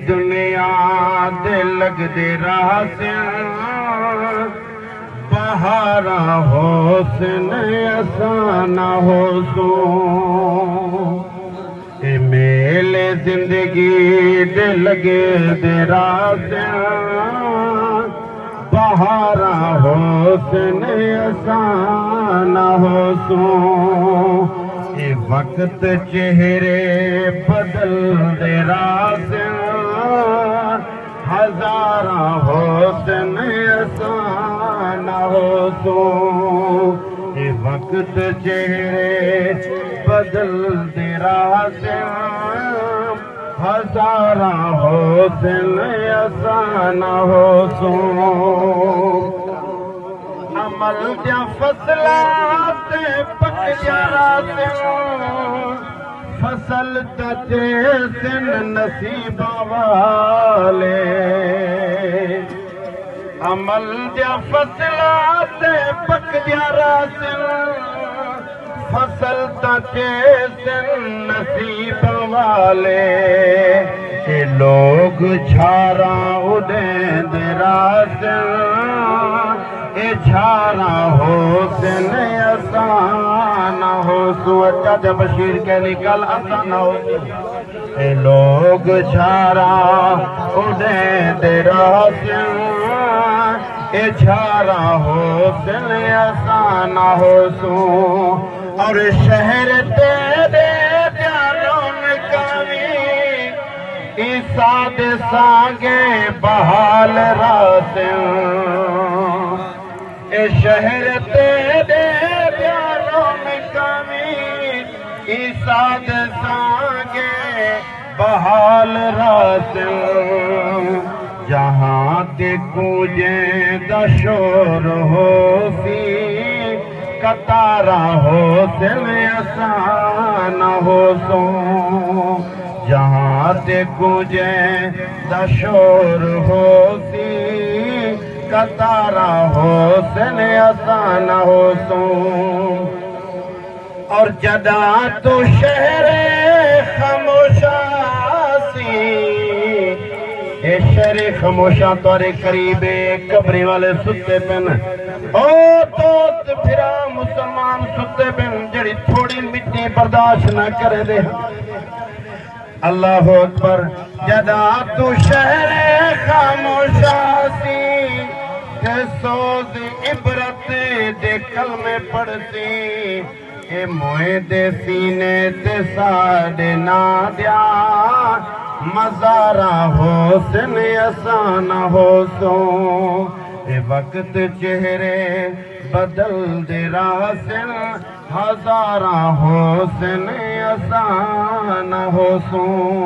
दुनिया दे लगदे रासियां बहारा होसन असाना होसूं ए मेले जिंदगी दे लगे दे रासियां बहारा होसन असाना होसूं ए वक्त चेहरे बदल दे रासियां हजारा होसन असाना होसूं ए वक्त चेहरे बदल दे रासियां हजारा होसन असाना होसूं अमल जा फसलात पकिया रासियां फसल तचे सिन नसीब वाले अमल जा फसलात पकिया रासियां फसल तचे सिन नसीब वाले ये लोग छारा उड़ेंद रासियां ए छारा होसन असाना होसूं अच्छा जब बशीर के निकल असाना होसूं ए लोग छारा उड़ेंद रासियां ए छारा होसन असाना होसूं और शहर तेरे प्यारों में कमी ईसा दे सागे बहाल रासियां ए शहर तेरे प्यारों में कमी ईसा दे सागे बहाल रासियां जहाँ ते कूजे दा शोर होसी कतारा होसन असाना होसूं जहाँ ते गूंजे दा शोर होसी कतारा होसन असाना होसूं और जदा तो शहरे खामोशासी ए शहरे खामोशा तोरे करीबे कब्रे वाले सुते पेन ओ दोस्त फिरा मुसलमान सुते बिन जड़ी थोड़ी मिट्टी बर्दाश्त न करे दे अल्लाह अकबर जदा तू शहरे खामोशासी ते सोज इबरत दे कलमे पढ़ती ए मोए दे सीने ते साडे ना दिया मज़ारा होसन असाना होसूं ए वक्त चेहरे बदल दे रासियां हजारा होसन असाना होसूं।